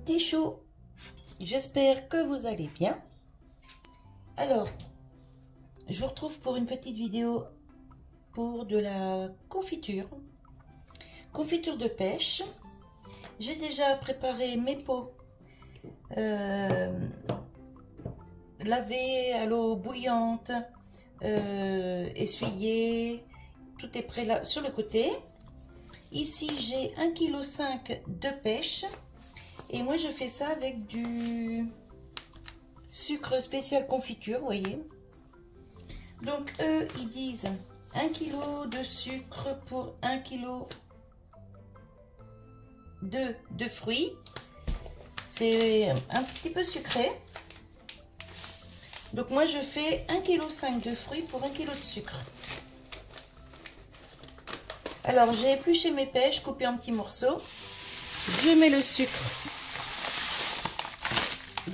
petits choux, j'espère que vous allez bien. Alors, je vous retrouve pour une petite vidéo pour de la confiture de pêche. J'ai déjà préparé mes pots lavés à l'eau bouillante, essuyés, tout est prêt là sur le côté. Ici j'ai 1,5 kg de pêche et moi je fais ça avec du sucre spécial confiture, vous voyez. Donc eux ils disent 1 kg de sucre pour 1 kg de fruits. C'est un petit peu sucré. Donc moi je fais 1,5 kg de fruits pour 1 kg de sucre. Alors j'ai épluché mes pêches, coupé en petits morceaux. Je mets le sucre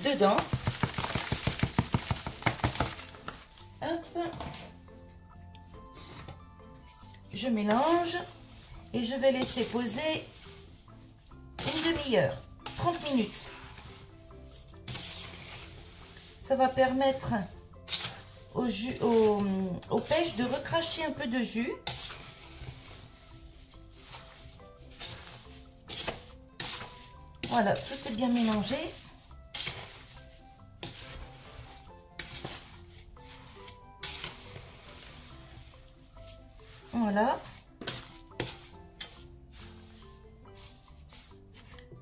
dedans. Hop. Je mélange et je vais laisser poser une demi-heure, 30 minutes. Ça va permettre aux pêches de recracher un peu de jus. Voilà, tout est bien mélangé. Voilà.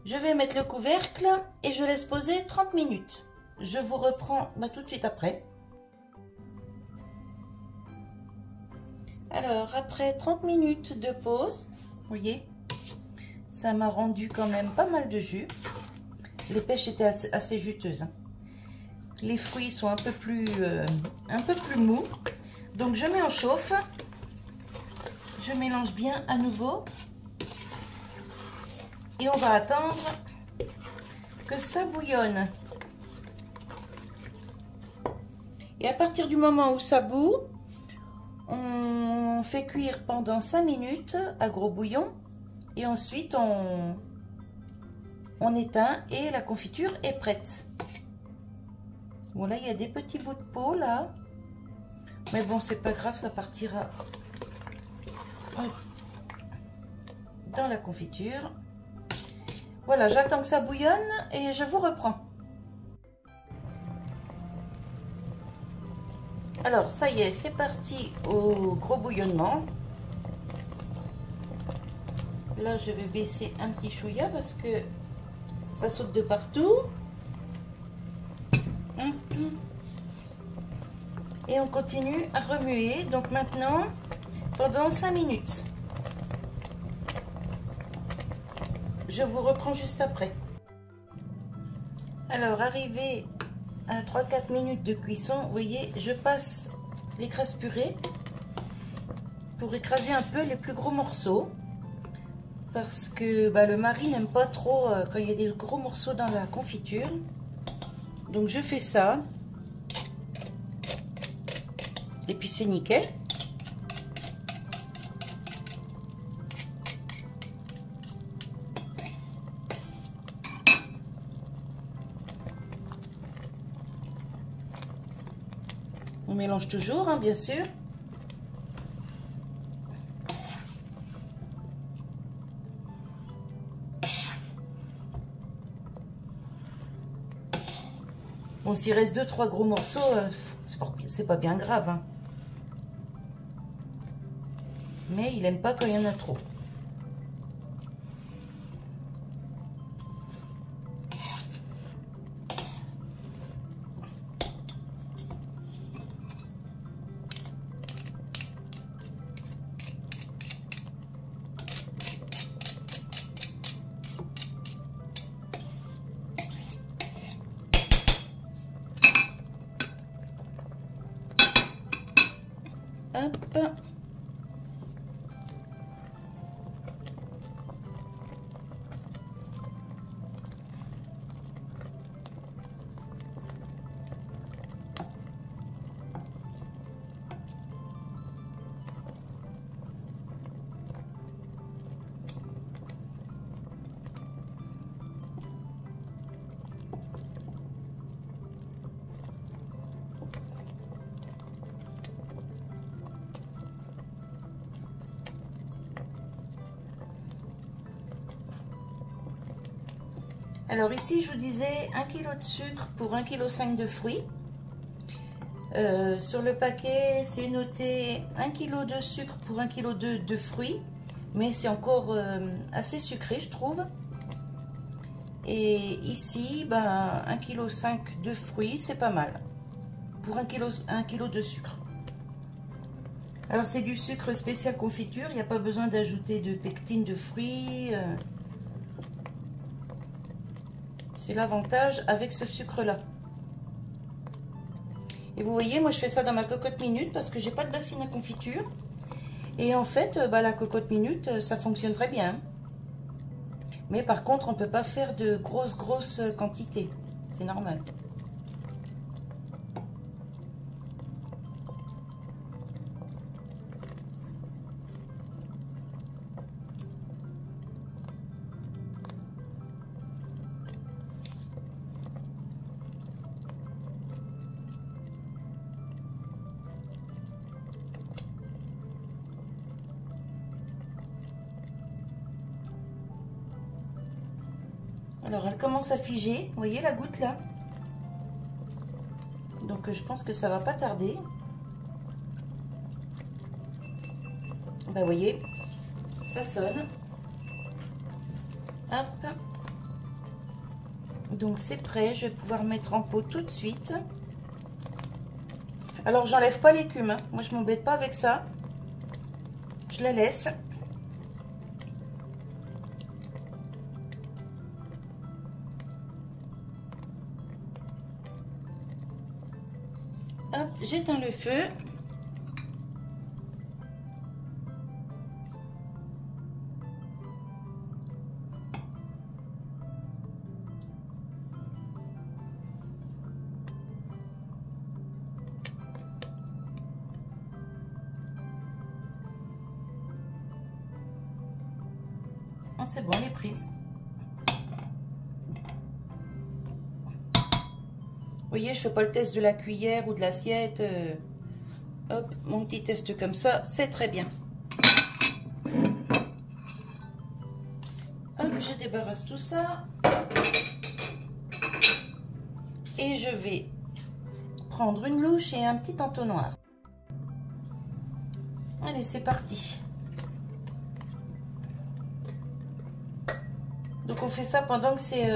Je vais mettre le couvercle et je laisse poser 30 minutes. Je vous reprends tout de suite après. Alors, après 30 minutes de pause, vous voyez, ça m'a rendu quand même pas mal de jus. Les pêches étaient assez juteuses. Les fruits sont un peu plus mous. Donc, je mets en chauffe. Je mélange bien à nouveau. Et on va attendre que ça bouillonne. Et à partir du moment où ça bout, on fait cuire pendant 5 minutes à gros bouillon. Et ensuite, on éteint et la confiture est prête. Voilà, il y a des petits bouts de peau là. Mais bon, c'est pas grave, ça partira dans la confiture. Voilà, j'attends que ça bouillonne et je vous reprends. Alors, ça y est, c'est parti au gros bouillonnement. Là, je vais baisser un petit chouïa parce que ça saute de partout. Et on continue à remuer. Donc maintenant, pendant 5 minutes. Je vous reprends juste après. Alors, arrivé à 3-4 minutes de cuisson, vous voyez, je passe l'écrase purée pour écraser un peu les plus gros morceaux. Parce que le mari n'aime pas trop quand il y a des gros morceaux dans la confiture. Donc je fais ça. Et puis c'est nickel. On mélange toujours, hein, bien sûr. Bon, s'il reste 2-3 gros morceaux, c'est pas bien grave. Hein. Mais il n'aime pas quand il y en a trop. Hop. Alors ici, je vous disais 1 kg de sucre pour 1,5 kg de fruits. Sur le paquet, c'est noté 1 kg de sucre pour 1,2 kg de fruits. Mais c'est encore assez sucré, je trouve. Et ici, ben, 1,5 kg de fruits, c'est pas mal. Pour 1 kg de sucre. Alors c'est du sucre spécial confiture, il n'y a pas besoin d'ajouter de pectine de fruits. C'est l'avantage avec ce sucre-là. Et vous voyez, moi je fais ça dans ma cocotte minute parce que j'ai pas de bassine à confiture. Et en fait, bah, la cocotte minute, ça fonctionne très bien. Mais par contre, on ne peut pas faire de grosses quantités. C'est normal. Alors, elle commence à figer. Vous voyez la goutte là? Donc, je pense que ça va pas tarder. Ben, vous voyez, ça sonne. Hop. Donc, c'est prêt. Je vais pouvoir mettre en pot tout de suite. Alors, j'enlève pas l'écume. Hein. Moi, je m'embête pas avec ça. Je la laisse. Hop, j'éteins le feu. Ah, c'est bon, elle est prise. Vous voyez, je fais pas le test de la cuillère ou de l'assiette. Hop, mon petit test comme ça, c'est très bien. Hop, je débarrasse tout ça. Et je vais prendre une louche et un petit entonnoir. Allez, c'est parti. Donc on fait ça pendant que c'est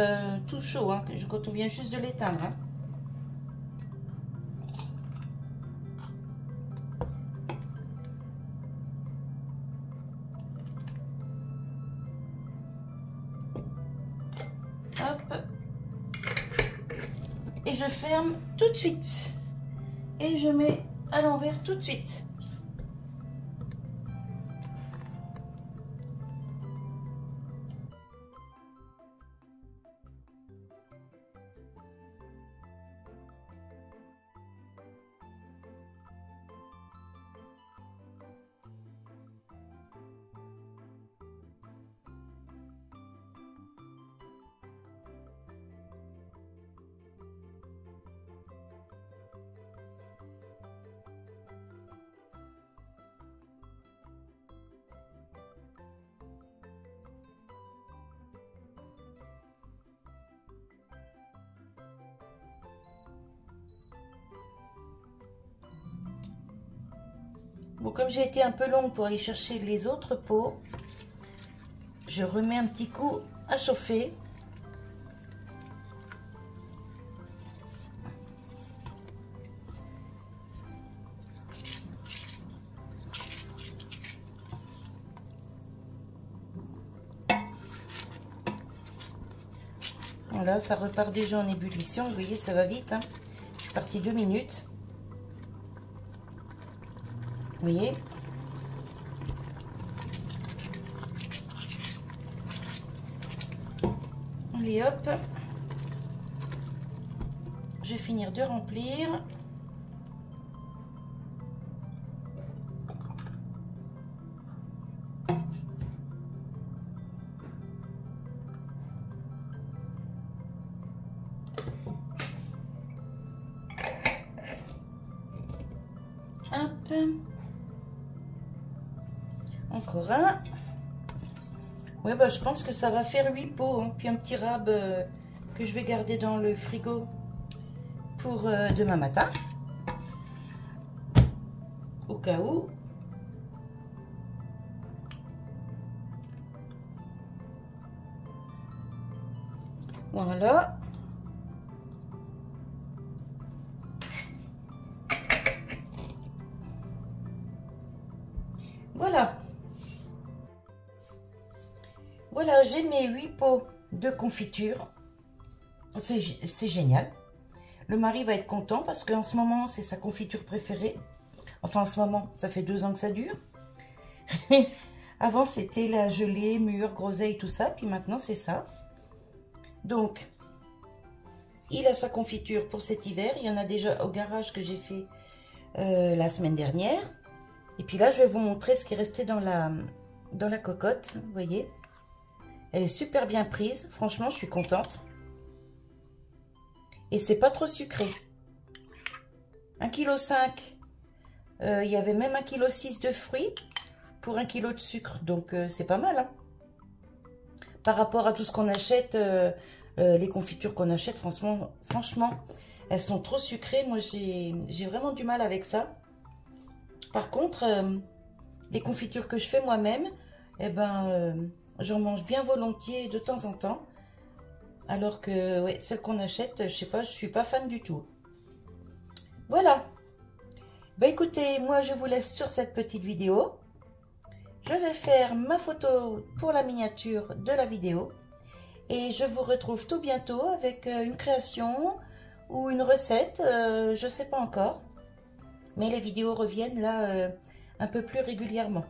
tout chaud, hein, quand on vient juste de l'éteindre. Hein. Hop. Et je ferme tout de suite. Et je mets à l'envers tout de suite. Bon, comme j'ai été un peu longue pour aller chercher les autres pots, je remets un petit coup à chauffer. Voilà, ça repart déjà en ébullition. Vous voyez, ça va vite. Hein. Je suis partie 2 minutes. Vous voyez? Allez, hop. Je vais finir de remplir. Hop. Encore un. Ouais, bah, je pense que ça va faire 8 pots. Hein. Puis un petit rab que je vais garder dans le frigo pour demain matin, au cas où. Voilà. Voilà. Voilà, j'ai mes 8 pots de confiture. C'est génial. Le mari va être content parce qu'en ce moment, c'est sa confiture préférée. Enfin, en ce moment, ça fait 2 ans que ça dure. Avant, c'était la gelée, mûre, groseille, tout ça. Puis maintenant, c'est ça. Donc, il a sa confiture pour cet hiver. Il y en a déjà au garage que j'ai fait la semaine dernière. Et puis là, je vais vous montrer ce qui est resté dans la cocotte. Vous voyez, elle est super bien prise. Franchement, je suis contente. Et c'est pas trop sucré. 1,5 kg. Il y avait même 1,6 kg de fruits pour 1 kg de sucre. Donc, c'est pas mal. Hein. Par rapport à tout ce qu'on achète, les confitures qu'on achète, franchement, elles sont trop sucrées. Moi, j'ai vraiment du mal avec ça. Par contre, les confitures que je fais moi-même, eh ben, j'en mange bien volontiers de temps en temps. Alors que ouais, celles qu'on achète, je sais pas, je suis pas fan du tout. Voilà. Bah écoutez, moi je vous laisse sur cette petite vidéo. Je vais faire ma photo pour la miniature de la vidéo. Et je vous retrouve tout bientôt avec une création ou une recette, je sais pas encore. Mais les vidéos reviennent là un peu plus régulièrement.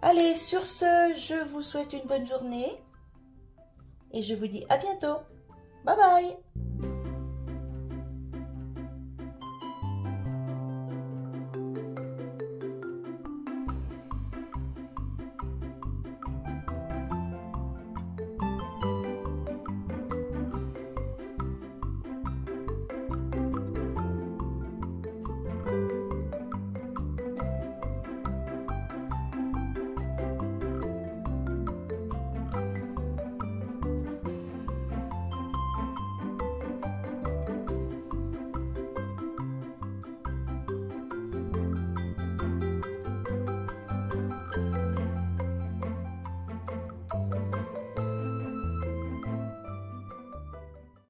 Allez, sur ce, je vous souhaite une bonne journée. Et je vous dis à bientôt. Bye bye.